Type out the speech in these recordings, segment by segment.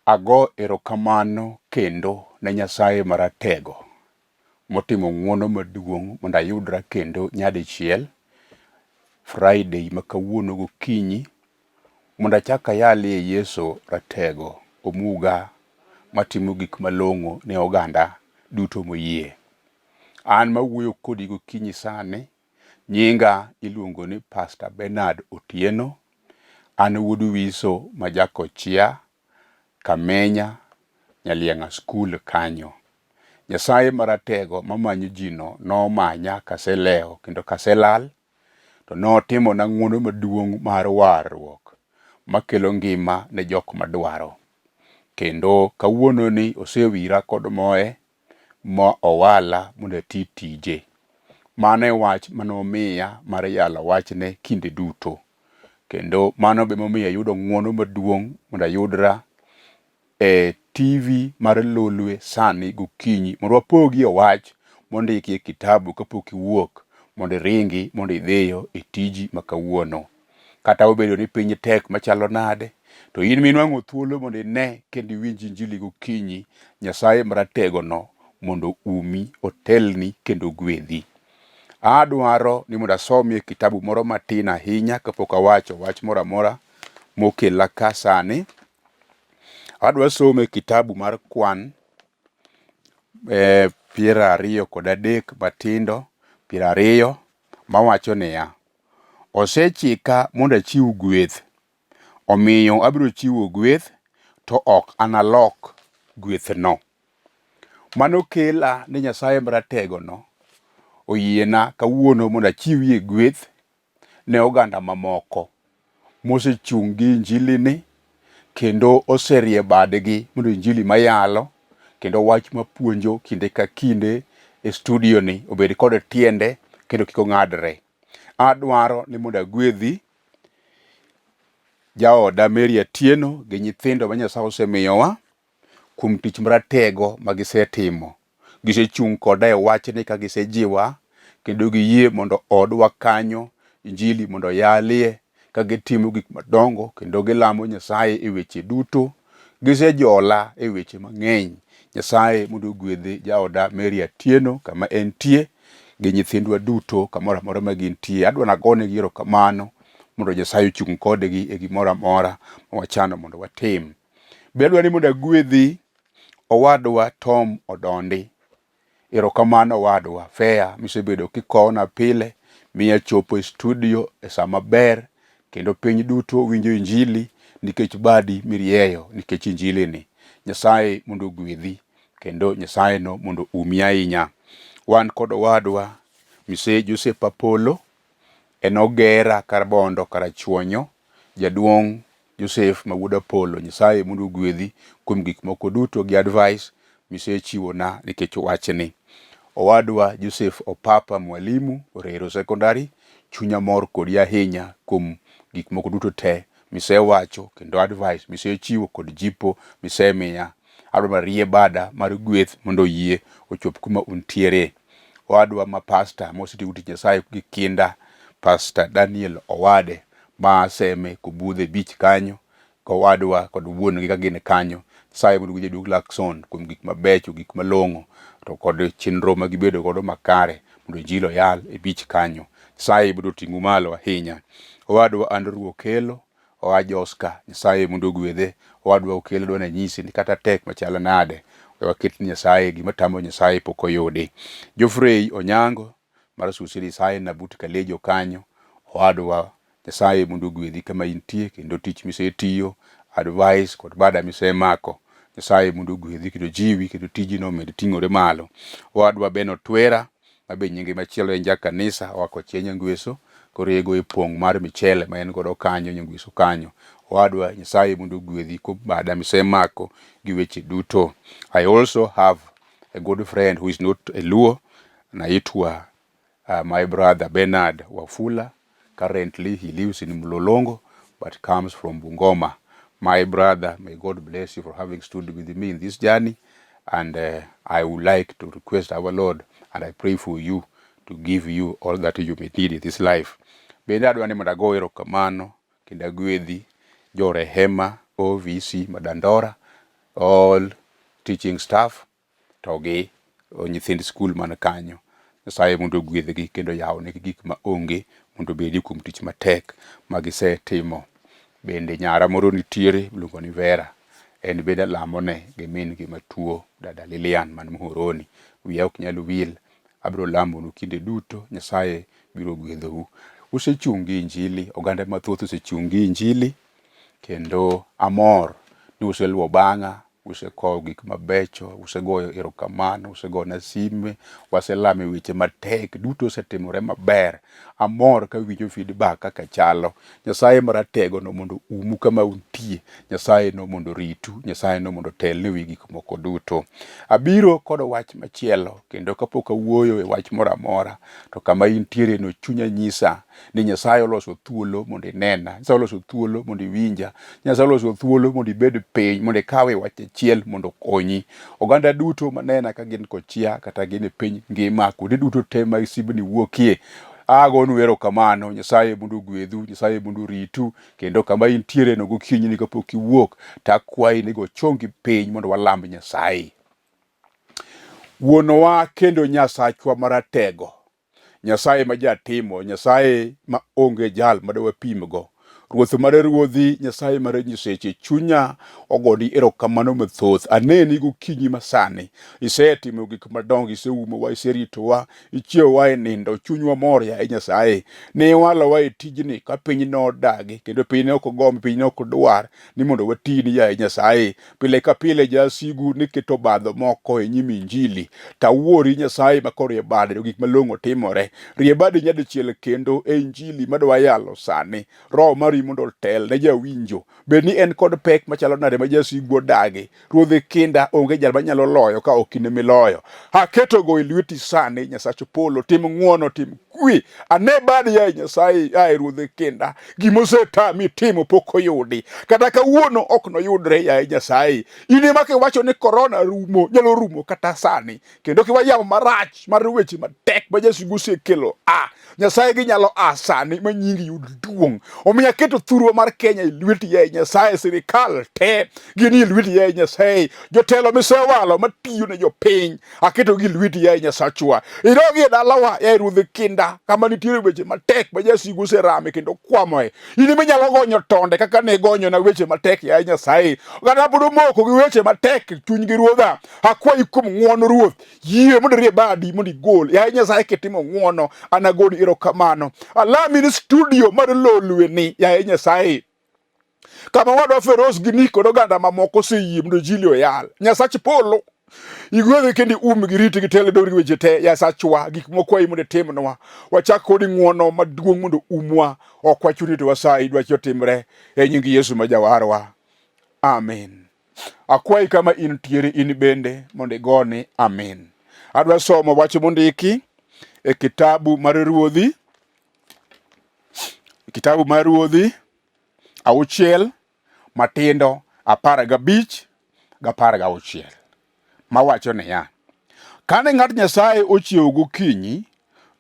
Ago erokamano kendo ne Nyasaye maratego motimo ng'wono maduong' mondo ayudra kendo nyadichiel Friday ma kawuono gokinyi mondo achak ayalie Yesu ratego omuga matimo gik malong'o ne oganda duto moyie. An mawuoyo kodi gokinyi sani nyinga iluongo ni Pastor Bernard Otieno. An wuod Wiso ma Jakochia, Kamenya, Nyalianga School kanyo. Nyasaye maratego mamanyo jino nomanya kaseleo kendo kaselal, to notimo na ng'wono maduong' mar warruok makelo ngima ne jok madwaro. Kendo kawuono ni osewira kod moe ma owala mondo ati tije. Mano e wach manomiya mar yalo wachne kinde duto. Kendo mano be momiyo ayudo ng'wono maduong' mondo ayudra e TV mar Lolwe sani gokinyi mondo wapogie wach mondiki e kitabu kapok iwuok mondo iringi mondo idhiyo e tiji makawuono. Kata obedo ni piny tek machalo nade, to in minwang'o thuolo mondo ine kendo iwinj injili gokinyi, Nyasaye maratego no mondo umi, otelni kendo ogwedhi. Adwaro ni mondo asomie kitabu moro matin ahinya kapok awacho wach moro amora mokela ka sani. Adwa some kitabu mar Kwan 23 matindo 20 mawacho niya: osechika mondo achiw gweth, omiyo abiro chiwo gweth, to ok analok gwethno. Mano kela ni Nyasaye maratego no oyiena kawuono mondo achiwie gweth ne oganda mamoko mosechung' gi injili ni kendo oserie badgi mondo injili mayalo kendo wach mapuonjo kinde ka kinde e studio ni obed kod tiende kendo kik ong'adre. Adwaro ni mondo agwedhi jaoda Mary Atieno gi nyithindo ma Nyasaye osemiyowa kuom tich maratego magisetimo. Gisechung' koda e wachni ka gisejiwa kendo giyie mondo odwa kanyo injili mondo yalie ka gitimo gik madongo kendo gilamo Nyasaye e weche duto. Gisejola e weche mang'eny. Nyasaye mondo ogwedhi jaoda Mary Atieno kama entie gi nyithindwa duto kamoro amora ma gintie. Adwa nagonegi erokamano mondo Nyasaye ochung' kodgi e gimoro amora ma wachano mondo watim. Be adwa ni mondo agwedhi owadwa Tom Odondi. Erokamano owadwa, fea misebedo kikowona pile miya chopo e studio e sama maber kendo piny duto winjo injili nikech badi mirieyo nikech injili ni. Nyasaye mondo ogwedhi kendo Nyasaye no mondo umi ahinya. Wan kod owadwa mise Joseph Apollo, en ogera kar bondo karachuonyo. Jaduong' Joseph ma wuod Apollo, Nyasaye mondo ogwedhi kuom gik moko duto gi advice misechiwona nikech wachni. Owadwa Joseph Opapa Mwalimu, Orero Secondary, chunya mor kodi ahinya kuom gik moko duto te misewacho kendo advice misechiwo kod jipo misemiya. Adwa marie bada mar gweth mondo yie ochop kuma untiere. Owadwa ma pastor mosetiyo tich Nyasaye gi kinda, Pastor Daniel Owade ma seme kubudhe beach kanyo, kowadwa kod wuon gi ka gin kanyo. Nyasaye mondo gwedhi Douglas Jackson kuom gik mabecho, gik malong'o to kod chenro ma gibedo godo makare mondo injili oyal e beach kanyo. Nyasaye mondo ting'u malo ahinya. Owadwa Andrew Okelo oa Joska, Nyasaye mondo ogwedhe. Owadwa Okelo dwa nanyisi ni kata tek machalo nade, waket Nyasaye gima tamo Nyasaye pok oyudi. Geoffrey Onyango mar Susiri Sain na but Kalejo kanyo, owadwa Nyasaye mondo ogwedhi kama intie kendo tich misetiyo, advice kod bada misemako. Nyasaye mondo ogwedhi kendo jiwi kendo tijino med ting'ore malo. Owadwa Ben Otwera mabe nyinge machielo en jakanisa wako Nyangweso, korego e pong' mar michele ma en godo kanyo Nyangweso kanyo. Owadwa Nyasaye mondo ogwedhi kuom bada misemako gi weche duto. I also have a good friend who is not a Luo, naitwa my brother Bernard Wafula. Currently he lives in Mlolongo but comes from Bungoma. My brother, may God bless you for having stood with me in this journey, and I would like to request our Lord and I pray for you to give you all that you may need in this life. Bende adwa ni mondo ago erokamano kendo agwedhi jo Rehema OVC Madandora, all teaching staff to gi nyithind skul man kanyo. Nyasaye mondo gwedhgi kendo yawne gik ma onge mondo bedi kuom tich matek magisetimo. Bende nyara moro nitiere iluongo ni Vera, en bende lamone gi min gi matuo dada Lilian man Muhoroni. Wiya ok nyal wil, abiro lamonu kinde duto, Nyasaye biro gwedhou. Usechungi injili, oganda mathoth usechungi injili, kendo amor ni useluwo bang'a, usekowo gik mabecho, usegoyo erokamano, usegona sime, waselame weche matek, duto osetimore maber. Amor ka winjo feedback kaka chalo. Nyasaye maratego no mondo umu kama untie, Nyasaye no mondo ritu, Nyasaye no mondo telne wi gik moko duto. Abiro kod wach machielo, kendo kapok awuoyo e wach moro amora, to kama intiere no chunya nyisa ni Nyasaye oloso thuolo mondo inena, Nyasaye oloso thuolo mondo iwinja, Nyasaye oloso thuolo mondo ibed piny, mondo ikawe wach achiel mondo konyi. Oganda duto manena ka gin kochia kata gin e piny ngima, kuonde duto te ma isibni wuokie, agonu erokamano. Nyasaye mondo gwedhu, Nyasaye mondo ritu, kendo kama intiere no gokinyi kapok iwuok, takwayi ni go chongi piny mondo walamb Nyasaye. Wuonwa kendo Nyasachwa maratego, Nyasaye ma jatimo, Nyasaye ma onge jal madawapimgo, Ruoth mar ruodhi, Nyasaye mar nyiseche, chunya ogoni erokamano mathoth. Aneni gokinyi masani, isetimo gik madongo, iseumowa, iseritowa, ichiewowa e nindo, chunywa mor ya Nyasaye. Ne walowa e tijni ka piny nodagi, kendo piny ne ok ogombi, piny ne ok dwar ni mondo watini ya Nyasaye. Pile ka pile jasigu ni keto badho moko e nyim injili, tawuori Nyasaye makoro e bade gik malong'o timore. Rie bade nyadichiel kendo e injili madwa yalo sani. Roho mari mondo tel ne jawinjo, bed ni en kod pek machalo nade ma jasigu odagi. Ruodhi kinda onge jal manyalo loyo ka ok in miloyo. Aketo go e lweti sani, Nyasach polo, tim ng'wono, tim kwe. Ane badi ya Nyasaye, ya ruodhi kinda, gimosetami timo pok oyudi, kata kawuono ok noyudre ya Nyasaye. Ine ma kiwacho ni korona rumo, nyalo rumo kata sani, kendo kiwayamo marach mar weche matek ma jasigu osekelo, Nyasaye ginyalo sani ma nyingi yud duong'. Omiyo aketo thurwa mar Kenya e lweti ya Nyasaye, sirikal te gini e lweti ya Nyasaye, jotelo misewalo matiyo ne jopiny, aketo gi lweti ya Nyasachwa. Idogi e dalawa ya ruodhi kinda, kama nitiere weche matek ma jasigu oserame kendo kwamoe. Ini minyalo gonyo tonde kaka ne gonyo na weche matek ya Nyasaye. Kata pod moko gi weche matek chuny gi ruodha, akwayi kuom ng'wono Ruoth, yie mondo rie badi mondo igol. Ya Nyasaye kitimo ng'wono, anagoni erokamano. Alami ni studio mar lolweni ya Nyasaye, kama wadwa Feroz gi Nick kod oganda mamoko oseyie mondo injili oyal. Nyasach polo, igwedhe kendi gi riti gi tele dori weche te, Nyasachwa, gik mokwayi mondo itimnwa. Wachak kodi ng'wono maduong' mondo umwa, ok wachuni to wasayi, dwachi otimre e nying Yesu ma jawarwa. Amen. Akwayi kama intiere in bende mondo igoni amen. Adwa somo wach mondiki e kitabu mar Ruodhi, kitabu mar Ruodhi auchiel matindo 15 gi 16, mawacho niya: kane ng'at Nyasaye ochiewo gokinyi,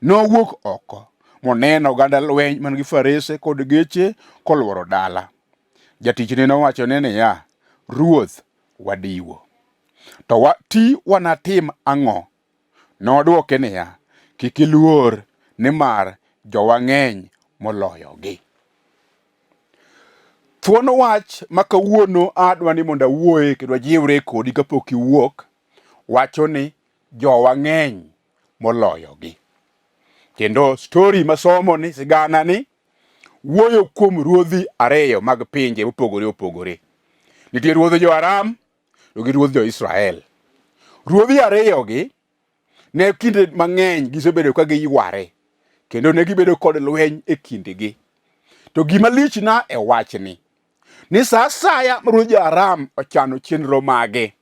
nowuok oko moneno oganda lweny man gi farese kod geche kolworo dala. Jatichne nowachone niya, Ruoth, wadiwo. To wanatim ang'o? Nodwoke niya, kik iluor, nimar jowa ng'eny moloyogi. Thuon wach ma kawuono adwa ni mondo awuoye kendo ajiwre kodi kapok iwuok, wacho ni jowa ng'eny moloyogi. Kendo story masomo ni, sigana ni, wuoyo kuom ruodhi ariyo mag pinje mopogore opogore. Nitie ruodh Jo-Aram to gi ruodh Jo-Israel. Ruodhi ariyo gi ne kinde mang'eny gisebedo ka giyware, kendo ne gibedo kod lweny e kindgi. To gima lichna e wachni, ni sa asaya ma ruodh Jo-Aram ochano chenro mage,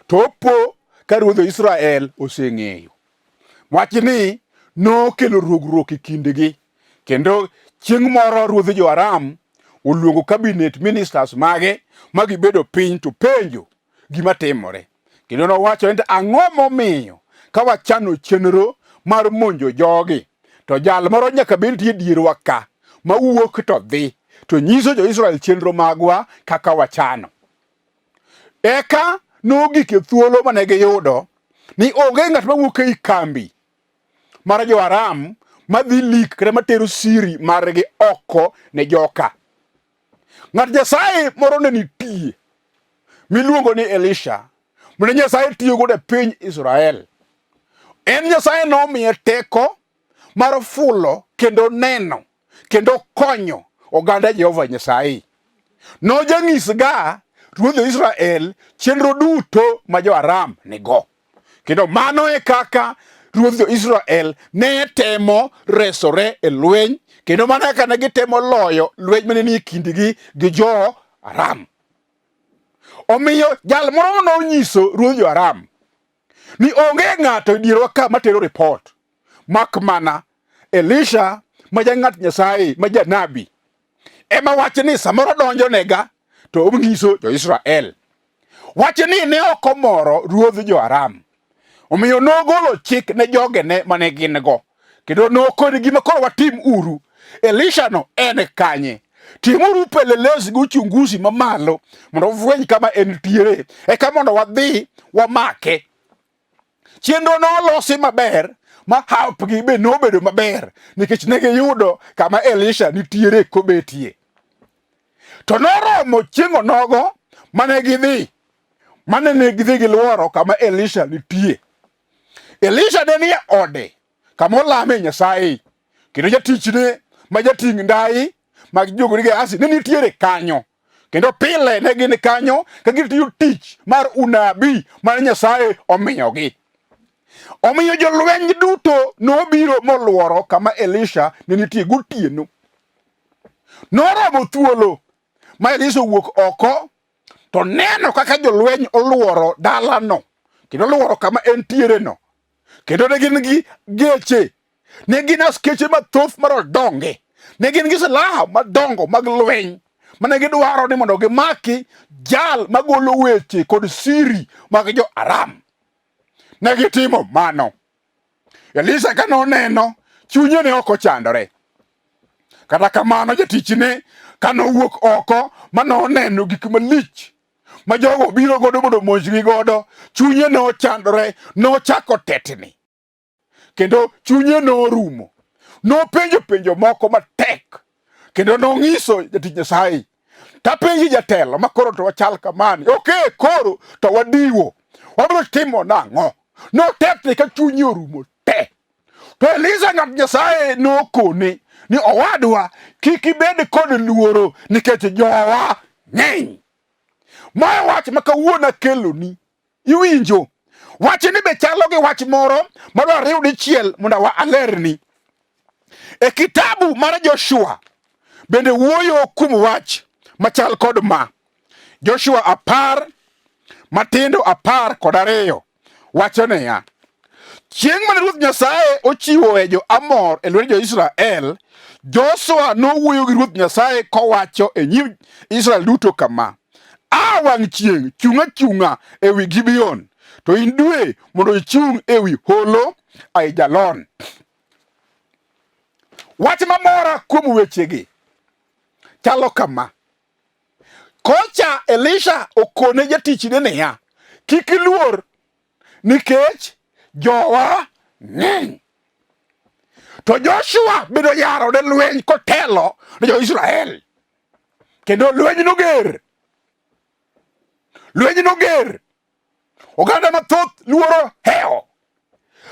to opo ka ruodh Israel oseng'eyo. Wachni nokelo ruogruok e kindgi, kendo chieng' moro ruodh Jo-Aram oluongo cabinet ministers mage ma gibedo piny to penjo gima timore. Kendo nowacho ni ang'o momiyo ka wachano chenro mar monjo jogi, to jal moro nyaka bedie dierwa ka ma wuok to dhi to nyiso Jo-Israel chenro magwa kaka wachano. eka nogik e thuolo mane giyudo ni onge ng'at mawuok ei kambi mar jo Aram madhi lik kata matero siri margi oko ne joka. Ng'at Nyasaye moro ne nitie miluongo ni Elisha, mane Nyasaye tiyo godo e piny Israel. En Nyasaye nomiye teko mar fulo kendo neno kendo konyo oganda Jehova Nyasaye. Nojanyisga ruodh Israel chenro duto ma jo Aram nigo. Kendo mano e kaka ruodh Israel ne temo resore e lweny, kendo mano e kaka ne gitemo loyo lweny mane ni kindgi gi jo Aram. Omiyo jal moro nonyiso ruodh jo Aram ni onge ng'ato e dierwa ka matero report mak mana Elisha ma jang'at Nyasaye ma janabi ema wacho ni samoro donjo nega to onyiso jo Israel. Wacho ni ne ok omoro ruodh jo Aram. Omiyo nogolo chik ne jogene mane gin go, kendo nokoni gima koro watim uru. Elisha no en kanye? Timuru pelelesi gi uchunguzi mamalo mondo fweny kama entiere, eka mondo wadhi wamake. Chenro nolosi maber ma hapgi be nobedo maber nikech ne giyudo kama Elisha nitiere kobetie. To noromo chieng' onogo mane gidhi giluoro kama Elisha nitie. Elisha ne nie ode kama olame Nyasaye, kendo jatichne ma jating' ndai mag jogo ni Gehazi ne nitiere kanyo, kendo pile ne gin kanyo ka gitiyo tich mar unabi mar Nyasaye omiyogi. Omiyo jolweny duto nobiro moluoro kama Elisha ne nitie gotieno. Noromo thuolo ma Elisha wuok oko to neno kaka jolweny oluoro dalano, kendo oluoro kama entiere no. Kendo ne gin gi geche, ne gin askeche mathoth marodonge, ne gin gi silaha madongo mag lweny mane gidwaro ni mondo gimaki jal magolo weche kod siri mag jo Aram. Ne gitimo mano. Elisha ka noneno, chunye ne ok ochandore. Kata kamano jatichne ka nowuok oko ma noneno gik malich ma jogo biro godo mondo monjgi godo, chunye nochandore, nochako tetni. Kendo chunye norumo. Nopenjo penjo moko matek. Kendo nong'iso jatich Nyasaye, tapenji jatelo makoro to wachal kamani. Okay, koro to wadiwo. Wabiro timo nang'o? Notetni ka chunye orumo te. To Elisha ng'at Nyasaye nokone ni owadwa kik ibed kod luoro nikech jowa ng'eny. Ma wach ma kawuono akeloni. Iwinjo? Wach ni be chalo gi wach moro madwa riw dichiel mondo alerni. E kitabu mar Joshua bende wuoyo kuom wach machal kod ma. Joshua 10 matindo 12 wacho niya, chieng' mane Ruoth Nyasaye ochiwo e jo Amor e lweny jo Israel, Joshua nowuoyo gi Ruoth Nyasaye kowacho e nyim Israel duto kama: wang' chieng' chung' achung'a e wi Gibeon, to in dwe mondo ichung' e wi holo Aijalon. Wach mamora kuom wechegi chalo kama. Kocha Elisha okone jatichne niya, kik iluor nikech jowa ng'eny. To Joshua bedo yaro ne lweny kotelo ne jo Israel. Kendo lweny noger. Lweny noger. Oganda mathoth luoro heo.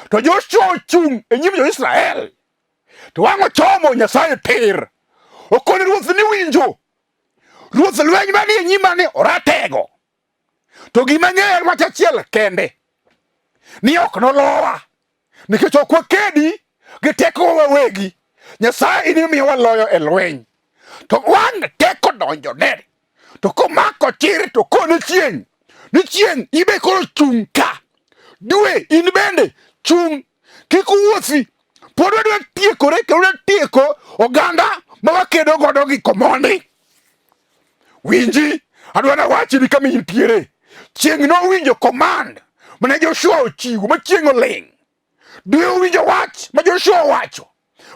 To Joshua ochung' e nyim jo Israel. To wang' ochomo Nyasaye tir. Okone ruoth ni winjo. Ruoth lweny manie nyima ni oratego. To gima ng'eyo wach achiel kende, ni ok nolowa nikech ok wakedi gi teko wawegi. Nyasaye ine miyo waloyo e lweny. To wang' teko donjo nede. To komako chir to kone chieng'. Ni chieng' ibe koro chung' ka. Dwe in bende chung'. Kik wuothi. Pod wadwa tiekore kendo wadwa tieko oganda ma wakedo godo gi komondi. Winji, adwa na wachi ni kama intiere. Chieng' nowinjo command mane Joshua ochiwo ma chieng' oling'. Dwe owinjo wach ma Joshua wacho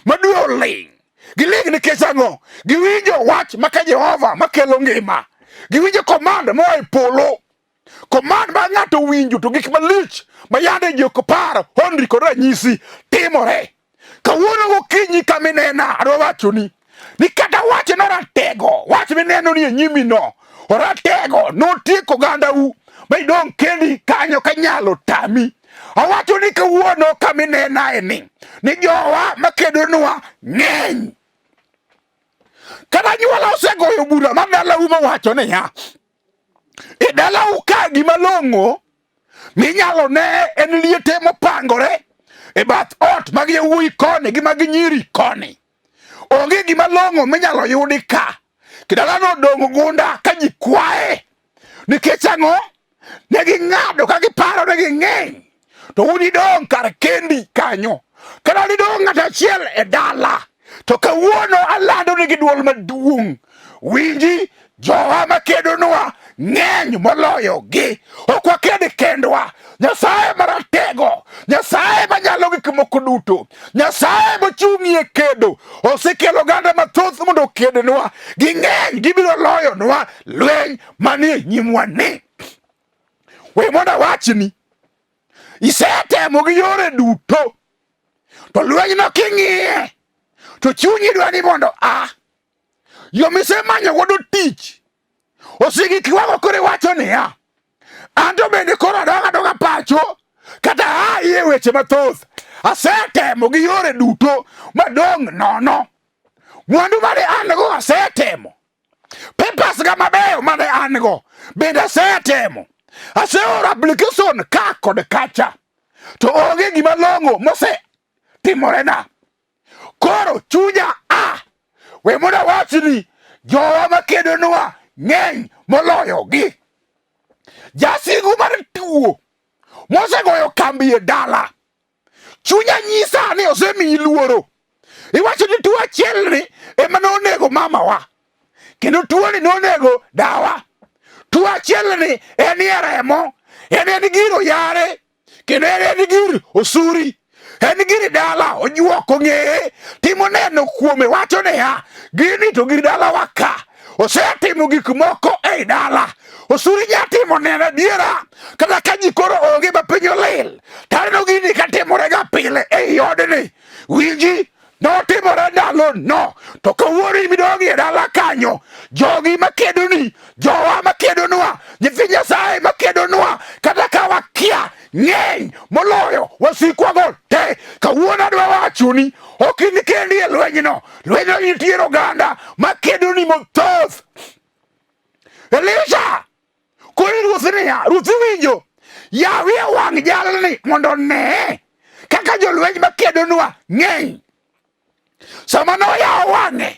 ma dwe oling'. Giling' nikech ang'o? Giwinjo wach ma ka Jehova makelo ngima. Giwinjo command moa e polo. Command ma ng'ato winjo to gik malich ma yande ji ok paro honri kod ranyisi timore. Kawuono gokinyi kaminena adwa wachoni ni kata wach no ratego, wach mineno ni e nyimi no ratego notieko ogandau ma idong' kendi kanyo kanyalo tami. Awacho ni kawuono kaminena ni jowa makedonwa ng'eny. Kata nyuola osegoyo bura ma dalau mawacho niya, e dalau ka gima long'o minyalo ne en liete mopangore e bath ot mag yawuoyi koni gi mag nyiri koni. Onge gima long'o minyalo yudi ka. Kidalano odong' gunda ka ji kwae. Nikech ang'o? Ne ging'ado ka giparo ne ging'eny. To udi dong' kar kendi kanyo. Kata nidong' ng'ato achiel e dala. To kawuono alando nigi duol maduong'. Winji, jowa makedonwa ng'eny moloyo gi. Ok waked kendwa. Nyasaye maratego, Nyasaye manyalo gik moko duto, Nyasaye mochung'ie kedo osekelo oganda mathoth mondo okednwa. Ging'eny, gibiro loyonwa lweny manie nyimwa ni. We mondo awachni, isetemo gi yore duto, to lweny no king'iye to chunyi dwa ni mondo yo misemanyo godo tich osigi kiwango kore wacho niya, anto bende koro adonga pacho kata iye weche mathoth. Asetemo gi yore duto madong' nono. Mwandu mane an go asetemo. Papers ga mabeyo mane an go bende asetemo. Aseoro application ka kod kacha. To onge gima long'o mose timorena. Koro chunya we mondo awachni jowa makedonwa ng'eny moloyo gi. Jasigu mar tuo mosegoyo kambi e dala, chunya nyisa ni osemiyi luoro. Iwacho ni tuo achiel ni ema nonego mamawa, kendo tuo ni nonego dawa. Tuo achiel ni en e remo, en gir yare, kendo en gir osuri, en gir dala ojuoko ng'eye, timo neno kuome. Wacho niya, gini to gir dala waka osetimo gik moko ei dala. Osuri nyatimo neno diera, kata ka ji koro onge ma piny olil, taneno gini katimore ga pile ei odni. Winji, notimore ndalo no, to kawuono midongi e dala kanyo, jogi makedoni, jowa makedonwa, nyithi Nyasaye makedonwa, kata ka wakia ng'eny moloyo wasikwago te. Kawuono adwa wachoni, ok in kendi e lweny no nitiere oganda makedoni mathoth. Elisha kori ruoth niya, ruoth winjo, yawi e wang' jalni mondo ne kaka jolweny makedonwa ng'eny. Sama noyawo wang'e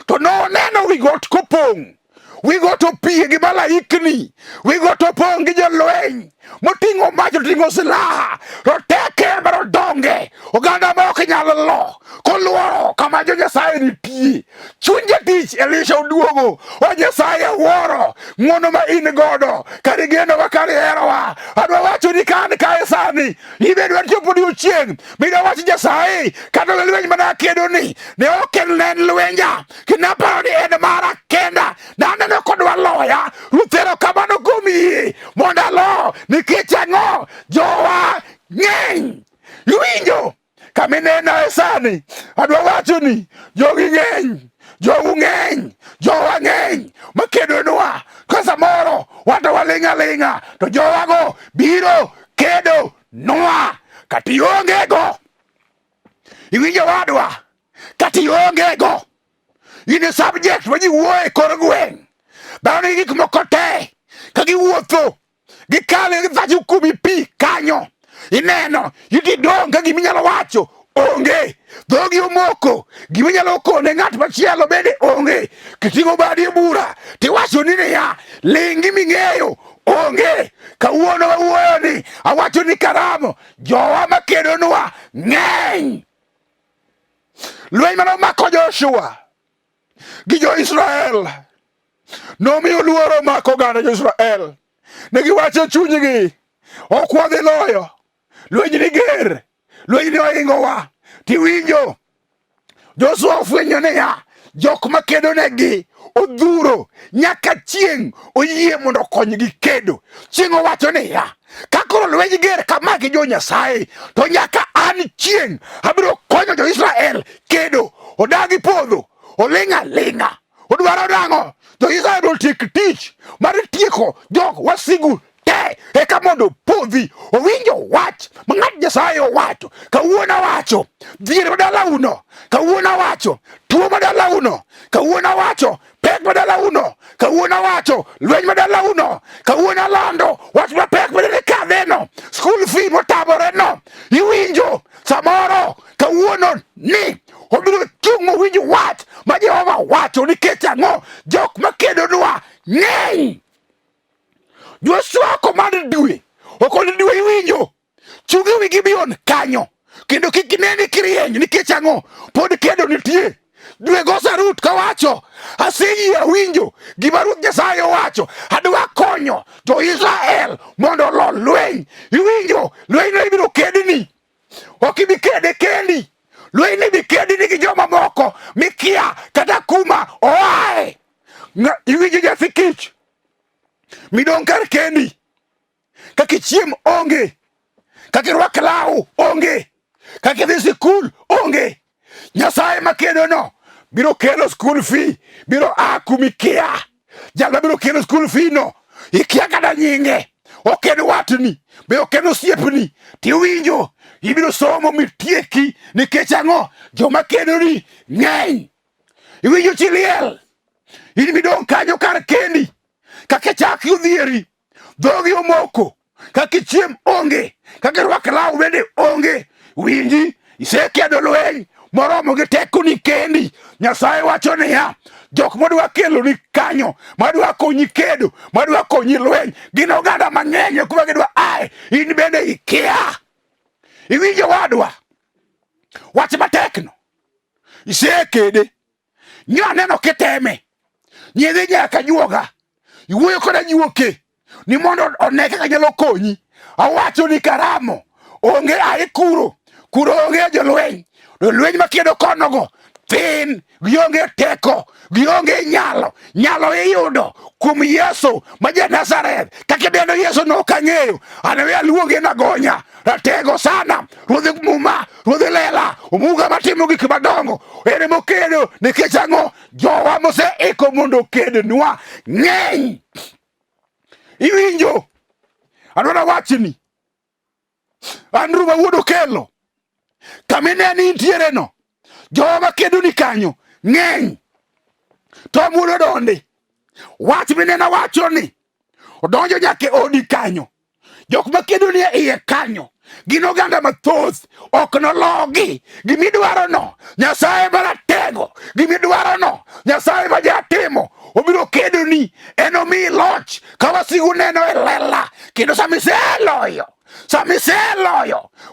to noneno wi got kopong', wi got opie gi malaikni, wi got opong' gi jolweny moting'o mach, oting'o silaha, roteke marodonge, oganda ma ok nyal lo koluoro kama jo Nyasaye nitie. Chuny jatich Elisha oduogo. O Nyasaye wuoro ng'wono ma in godo, kar igenowa, kar iherowa. Adwa wacho ni ka an kae sani, ibed wan chopo odiochieng' midwa wach Nyasaye kata lweny mana akedoni ne ok en lwenja, kendo aparo ni en mara kenda. Naneno kodwa loya, Ruoth erokamano kuom yie mondo alo. Nikech ang'o? Jowa ng'eny. Iwinjo? Kaminena e sani, adwa wacho ni jogi ng'eny, jogu ng'eny, jowa ng'eny makedonwa. Ka samoro wato waling' aling'a, to jowago biro kedo nwa. Kata ionge go, iwinjo wadwa, kata ionge go, in e subject ma ji wuoye e kor gweng'. Dhano nigi gik moko te, ka giwuotho gikale gidhacho kuomi pi kanyo, ineno iti dong' ka giminyalo wacho onge, dhogi omoko, giminyalo kone ng'at machielo bende onge. Kiting'o badi e bura tiwacho ni niya, ling' giming'eyo onge. Kawuono wawuoyo ni, awacho ni karamo, jowa makedonwa ng'eny. Lweny manomako Joshua gi jo-Israel nomiyo luoro mako oganda jo-Israel. Negiwacho chunygi, ok wadhi loyo, lweny ni ger, lweny ni ohingowa. Tiwinjo, Joshua ofwenyo niya jok makedo negi odhuro nyaka chieng' oyie mondo okonygi kedo. Chieng' owacho niya ka koro lweny ger kama gi jo Nyasaye to nyaka an chieng' abiro konyo jo Israel kedo. Odagi podho oling' aling'a odwaro nang'o? Jo Israel otiek tich mar tieko jok wasigu te eka mondo podhi owinjo wach ma ng'at Nyasaye owacho. Kawuono wacho dhier madala uno, kawuono wacho tuo madala uno, kawuono wacho pek madala uno, kawuono wacho lweny madala uno, kawuono lando wach mapek madala kadheno, school fee motamore no. Iwinjo samoro kawuono ni obiro chung' owinjo wach ma Jehova wacho nikech ang'o? Jok makedonwa ng'eny. Joshua commanded dwe okoni dwe iwinjo chungi wigi bion kanyo kendo kik ineni kirieny nikech ang'o? Pod kedo nitie. Dwe go Sarut kawacho aseyie awinjo gima Ruoth Nyasaye owacho, adwa konyo jo Israel mondo lo lweny. Iwinjo lweny no ibiro kedni, ok ibi kede kendi. Lweny ni ibi kedni gi joma moko mikia kata kuma oae. Iwinjo nyathi kich midong' kar kendi, kaka ichiem onge, kaka irwak law onge, kaka idhi sikul onge. Nyasaye makedo no biro kelo school fee, biro kumikia. Jal ma biro kelo school fee no ikia kata nyinge, oken watni be oken osiepni. Tiwinjo ibiro somo mitieki nikech ang'o? Joma kedoni ng'eny. Iwinjo chiliel in midong' kanyo kar kendi, kaka chaki odhieri, dhogi omoko, kaka ichiem onge, kaka irwak law bende onge. Winji isekedo lweny moromo gi tekoni kendi. Nyasaye wacho niya jok madwa kelo ni kanyo, madwa konyi kedo, madwa konyi lweny gin oganda mang'eny kuma gidwa ae. In bende ikia. Iwinjo wadwa wach matekno isekede, nyaneno kiteme, nyidhi nyaka juoga, iwuoyo koda juoke ni mondo one kaka nyalo konyi. Awacho ni karamo onge ae kuro onge jolweny. Lweny makedo konogo thin, gionge teko, gionge nyalo iyudo kuom Yesu ma ja Nazareth. Kaka bendo Yesu no kang'eyo, anawe aluonge nagonya ratego sana, ruodhi muma, ruodhi lela, omuga matimo gik madongo. Ere mokedo nikech ang'o? Jowa moseiko mondo kednwa ng'eny. Iwinjo adwara wachni Andrew ma wuod okelo kamine ni intiere no, jowa makedo ni kanyo ng'eny. To mulo donde wach minena wacho ni odonjo nyaka e odi kanyo. Jok makedo ni iye kanyo gin oganda mathoth, ok nologi. Gimidwaro no Nyasaye maratego, gimidwaro no Nyasaye ma jatimo obiro kedo ni enomi loch ka wasigu neno e lela. Kendo samiseloyo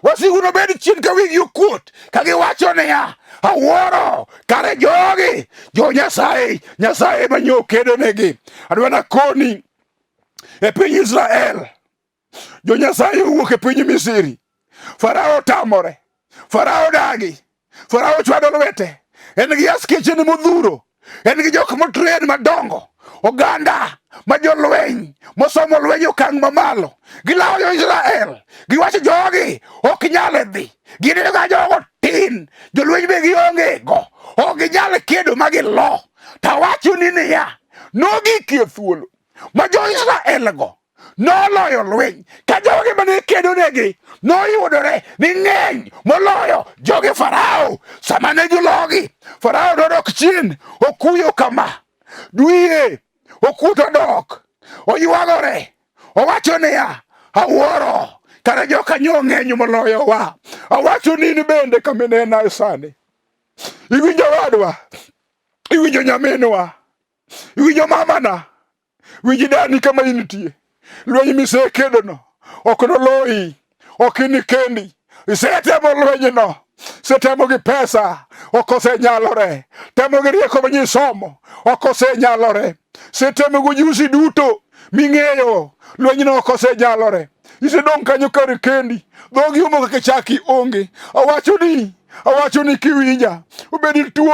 wasigu no bed chien ka wigi okuot ka giwacho niya awuoro kare jogi jo Nyasaye manyo kedo negi. Adwa nakoni e piny Israel jo Nyasaye owuok e piny Misri. Farao tamore, Farao dagi, Farao chwado lwete, en gi askeche ni modhuro, en gi jok motren madongo, oganda ma jolweny mosomo lweny okang' mamalo. Gilawo jo Israel, giwacho jogi ok nyal dhi, gineno ka jogo tin, jolweny be gionge go, ok ginyal kedo ma gilo. Tawacho ni niya nogikie thuolo ma jo Israel go noloyo lweny ka jogi mane kedo negi noyudore ni ng'eny moloyo jogi Farao. Sama ne gilogi, Farao nodok chien okuyo kama, dwiye okuto dok, oywagore, owacho niya awuoro kare jokanyo ng'eny moloyo wa. Awacho ni in bende kaminena e sani. Iwinjo wadwa, iwinjo nyaminwa, iwinjo mamana, winji dani kama intie. Lweny misekedo no ok noloyi, ok ini kendi. Isetemo lweny no, isetemo gi pesa, ok osenyalore. Temo gi rieko manyisomo, ok osenyalore. Isetemo gi ujuzi duto ming'eyo, lweny no ok osenyalore. Isedong' kanyo kar kendi, dhogi umo kaka chaki onge. Awacho ni awacho ni kiwinja, obedi tuo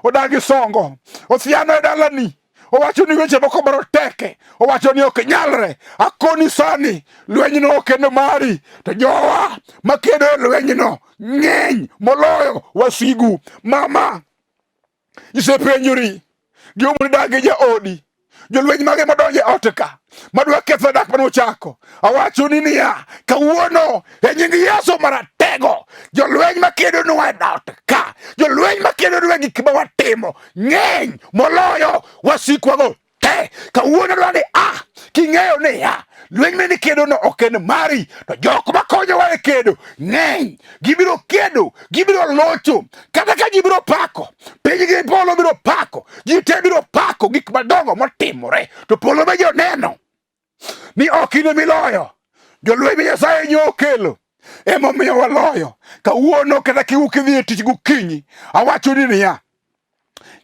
odagi songo, osiano e dalani, owacho ni weche moko baro teke, owacho ni ok nyalre, akoni sani, lwenyno okendo mari, to jowa makedo e lwenyno ng'eny moloyo wasigu. Mama, isepenjori, giomri dagi ja odi, jolweny mage madonje ot ka, madwa ketho dak manochako, awacho ni niya, kawuono e nying Yesu maratego, jolweny makedo nwa e dot ka, jolweny makedo nwa gik ma watimo ng'eny moloyo wasikwago te. Kawuono dwani king'eyo niya, lweny mane kedo no ok en mari, to jok makonyowa e kedo ng'eny, gibiro kedo, gibiro locho, kata ka gibiro pako piny gi polo, biro pako ji te, biro pako gik madongo motimore, to polo be joneno ni ok in miloyo. Jolweny Nyasaye nyo okelo emomiyo waloyo. Kawuono kata kiwuok idhi e tich gokinyi, awacho ni niya,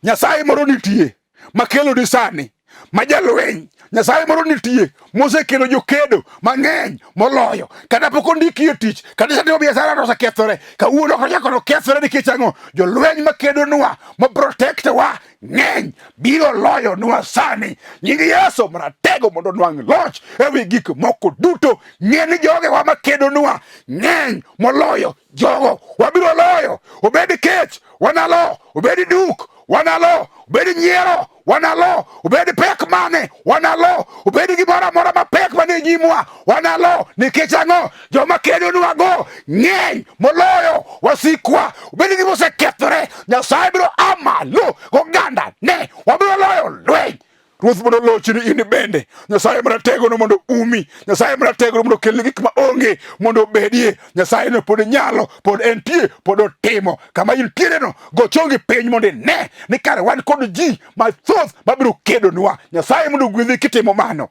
Nyasaye moro nitie makelo ni sani, majalweny. Nyasaye moro nitie mosekelo jokedo mang'eny moloyo, kata pok ondiki e tich, kata sani biashara no osekethore. Kawuono ochako kethore nikech ang'o? Jolweny makedo nwa, ma protect wa ng'eny, biro loyo nwa sani. Nying Yesu maratego mondo nwang' loch ewi gik moko duto. Ng'e ni jogewa makedo nwa ng'eny moloyo jogo wabiro loyo. Obed kech, wanalo. Obed duk, wanalo. Obed nyiero, wanalo. Obed pek mane, wanalo. Obed gimoro amora mapek mane nyimwa, wanalo. Nikech ang'o? Joma kedo nwa go ng'eny moloyo wasikwa. Obed gima osekethore, Nyasaye biro amalo oganda ne, wabiro loyo lweny. Ruoth mondo lochni in bende. Nyasaye maratego no mondo umi. Nyasaye maratego no mondo kelni gik ma onge mondo bedie. Nyasaye no pod nyalo, pod entie, pod otimo. Kama intiere no, go chongi piny mondo ne ni kare wan kod ji mathoth mabiro kedo nwa. Nyasaye mondo gwedhi kitimo mano.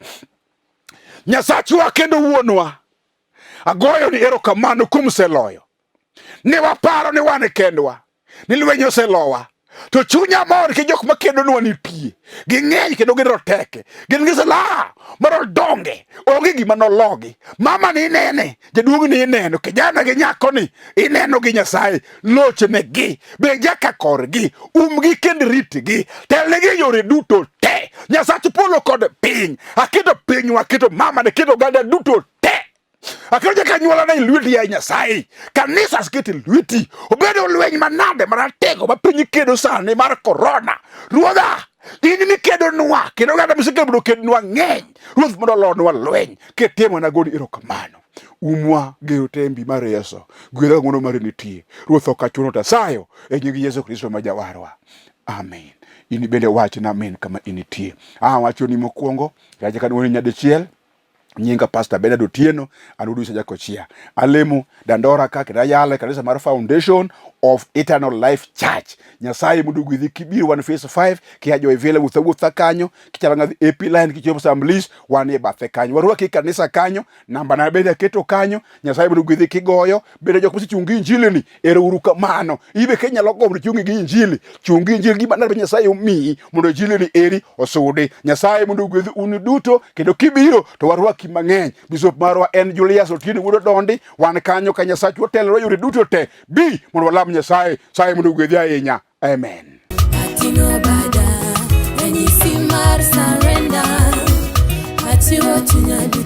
Nyasachwa kendo wuonwa, agoyo ni erokamano kuom seloyo. Ne waparo ni wan kendwa, ni lweny oselowa. To chunya mor ki jok makedo nwa nitie, ging'eny kendo gin roteke, gin gi silaha marodonge, onge gima nologi. Mama ni inene, jaduong' ni ineno, kijana gi nyako ni ineno gi Nyasaye, lochne gi, be jaka korgi, umgi kendo ritgi, telnegi yore duto te. Nyasach polo kod piny, aketo pinywa, aketo mama, aketo gada duto te. Aketo jaka nyuola na ilweti ya Nyasaye, kanisa sketi lweti, obedo lweny manade maratego mapiny kedo sani mar korona. Ruodha, in mikedo nwa, kendo gada misekedo kedo nwa ng'eny. Ruoth mondo lo nwa lweny, ketemo na godi erokamano. Umwa geyo tembi mar Yesu, gwedha ng'wono mare nitie. Ruoth okachuno tasayo, e nying Yesu Kristo ma jawarwa. Amen. In bende wachna amen kama initie. Wacho ni mokwongo, raja kanwoni nyadichiel, nyinga Pastor Bernard Otieno, anudu Jakochia. Alemu dandora ka kidayale kanisa mar Foundation of Eternal Life Church. Nyasaye mundu gwidhi kibiri wan phase 5 kiajo evele wutha kanyo kichalanga AP line kichopo Samblis wan e bathe kanyo. Warua ki kanisa kanyo namba na bende keto kanyo. Nyasaye mundu gwidhi kigoyo bende jok chungi injili ni ero urukamano. Ibe Kenya loko chungi gi injili. Chungi injili gi bana Nyasaye umi mundu injili ni eri osude. Nyasaye mundu gwidhi unuduto kendo kibiro to warua kimang'eny. Bishop marwa en Julius Otieno wudo dondi wan kanyo ka Nyasaye otelo yore duto te. Bi mundu walam Nyasaye saye mundu gwedhi ahinya. Amen. Atino bada, any simar surrender. Ati watu nyadi